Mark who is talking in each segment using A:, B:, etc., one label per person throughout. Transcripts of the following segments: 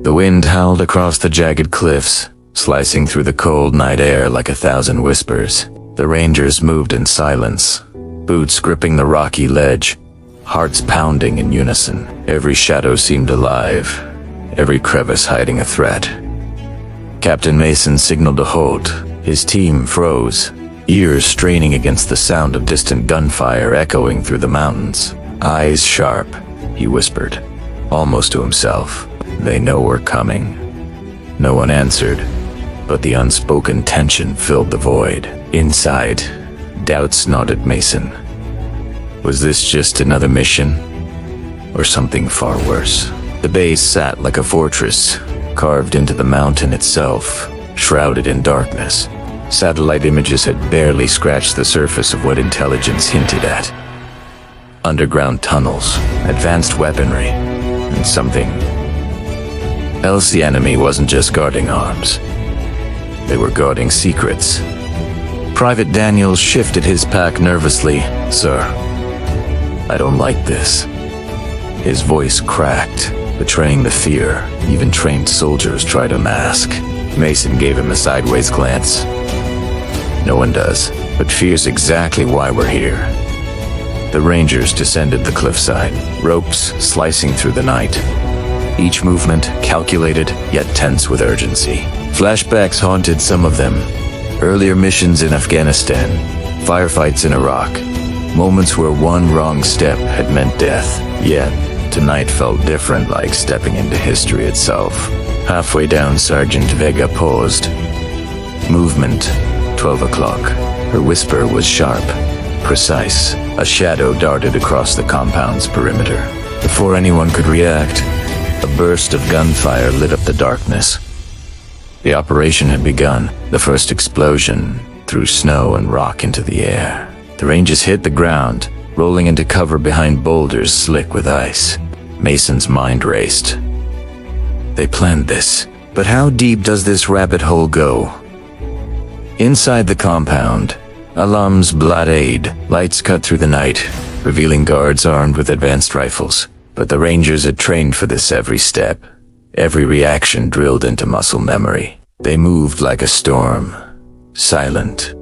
A: The wind howled across the jagged cliffs, slicing through the cold night air like 1,000 whispers. The Rangers moved in silence, boots gripping the rocky ledge, hearts pounding in unison. Every shadow seemed alive, every crevice hiding a threat. Captain Mason signaled a halt. His team froze, ears straining against the sound of distant gunfire echoing through the mountains. Eyes sharp, he whispered, almost to himself. They know we're coming. No one answered, but the unspoken tension filled the void. Inside, doubts gnawed at Mason. Was this just another mission, or something far worse? The base sat like a fortress, carved into the mountain itself, shrouded in darkness. Satellite images had barely scratched the surface of what intelligence hinted at. Underground tunnels, advanced weaponry, and something else. The enemy wasn't just guarding arms. They were guarding secrets. Private Daniels shifted his pack nervously. "Sir, I don't like this." His voice cracked, betraying the fear even trained soldiers try to mask. Mason gave him a sideways glance. "No one does, but fear's exactly why we're here." The Rangers descended the cliffside, ropes slicing through the night. Each movement calculated, yet tense with urgency. Flashbacks haunted some of them. Earlier missions in Afghanistan, firefights in Iraq, moments where one wrong step had meant death. Yet, tonight felt different, like stepping into history itself. Halfway down, Sergeant Vega paused. Movement, 12 o'clock. Her whisper was sharp, precise. A shadow darted across the compound's perimeter. Before anyone could react, a burst of gunfire lit up the darkness. The operation had begun. The first explosion threw snow and rock into the air. The Rangers hit the ground, rolling into cover behind boulders slick with ice. Mason's mind raced. They planned this, but how deep does this rabbit hole go? Inside the compound, alarms bloodade, lights cut through the night, revealing guards armed with advanced rifles. But the Rangers had trained for this every step, every reaction drilled into muscle memory. They moved like a storm, silent,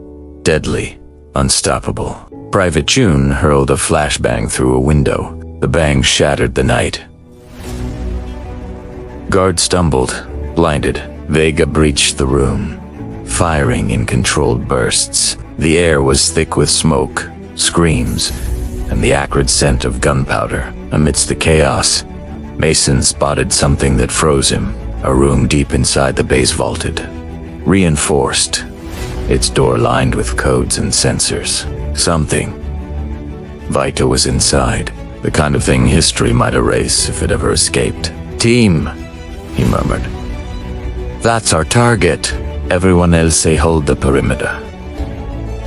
A: deadly, unstoppable. Private June hurled a flashbang through a window. The bang shattered the night. Guards stumbled, blinded. Vega breached the room, firing in controlled bursts. The air was thick with smoke, screams, and the acrid scent of gunpowder. Amidst the chaos, Mason spotted something that froze him. A room deep inside the base vaulted, reinforced, its door lined with codes and sensors. Something vital was inside, the kind of thing history might erase if it ever escaped. "Team," he murmured. "That's our target. Everyone else say hold the perimeter."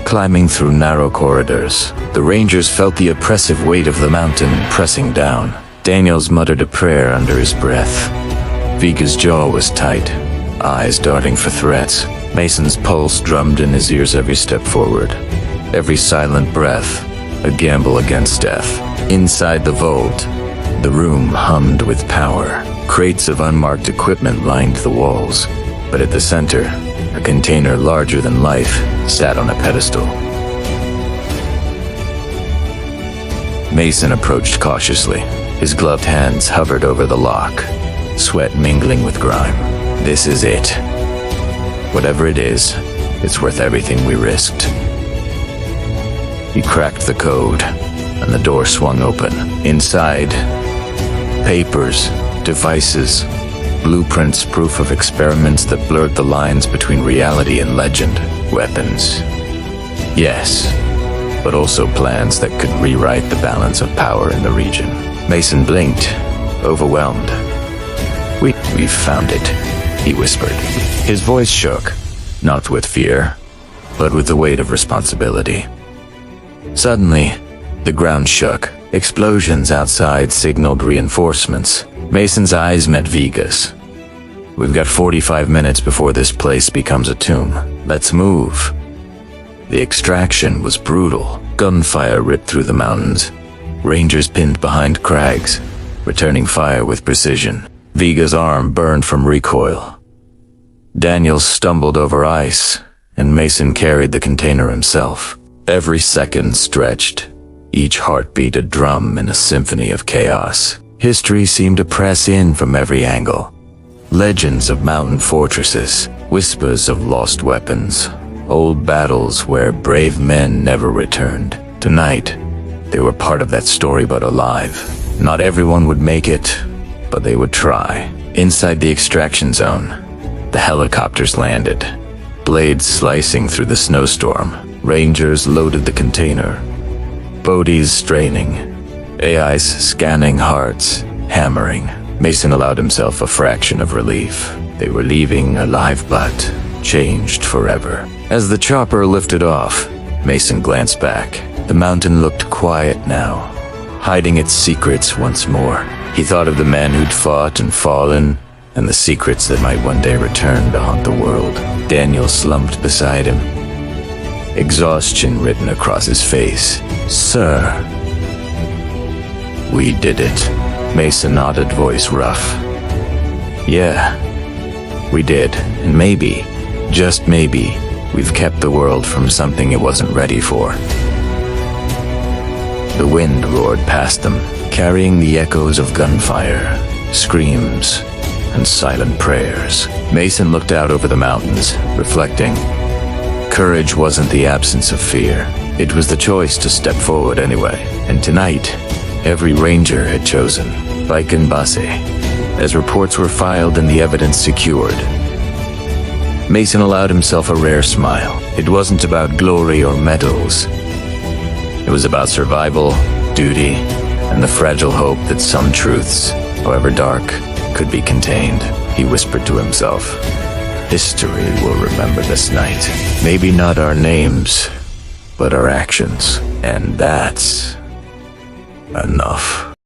A: Climbing through narrow corridors, the Rangers felt the oppressive weight of the mountain pressing down. Daniels muttered a prayer under his breath. Vega's jaw was tight, eyes darting for threats. Mason's pulse drummed in his ears every step forward. Every silent breath, a gamble against death. Inside the vault, the room hummed with power. Crates of unmarked equipment lined the walls, but at the center, a container larger than life sat on a pedestal. Mason approached cautiously. His gloved hands hovered over the lock, sweat mingling with grime. This is it. Whatever it is, it's worth everything we risked. He cracked the code, and the door swung open. Inside, papers, devices, blueprints, proof of experiments that blurred the lines between reality and legend. Weapons. Yes, but also plans that could rewrite the balance of power in the region. Mason blinked, overwhelmed. We've found it, he whispered. His voice shook, not with fear, but with the weight of responsibility. Suddenly, the ground shook. Explosions outside signaled reinforcements. Mason's eyes met Vega's. "We've got 45 minutes before this place becomes a tomb. Let's move." The extraction was brutal. Gunfire ripped through the mountains. Rangers pinned behind crags, returning fire with precision. Viga's arm burned from recoil. Daniel stumbled over ice, and Mason carried the container himself. Every second stretched, each heartbeat a drum in a symphony of chaos. History seemed to press in from every angle. Legends of mountain fortresses, whispers of lost weapons, old battles where brave men never returned. Tonight, they were part of that story but alive. Not everyone would make it, but they would try. Inside the extraction zone, the helicopters landed, blades slicing through the snowstorm. Rangers loaded the container, bodies straining, AIs scanning hearts, hammering. Mason allowed himself a fraction of relief. They were leaving alive but changed forever. As the chopper lifted off, Mason glanced back. The mountain looked quiet now, hiding its secrets once more. He thought of the men who'd fought and fallen, and the secrets that might one day return to haunt the world. Daniel slumped beside him, exhaustion written across his face. "Sir." "We did it." Mason nodded, voice rough. "Yeah, we did, and maybe, just maybe, we've kept the world from something it wasn't ready for." The wind roared past them, carrying the echoes of gunfire, screams, and silent prayers. Mason looked out over the mountains, reflecting. Courage wasn't the absence of fear. It was the choice to step forward anyway. And tonight, every ranger had chosen, like in Basse, as reports were filed and the evidence secured. Mason allowed himself a rare smile. It wasn't about glory or medals. It was about survival, duty, and the fragile hope that some truths, however dark, could be contained. He whispered to himself, "History will remember this night. Maybe not our names, but our actions. And that's enough."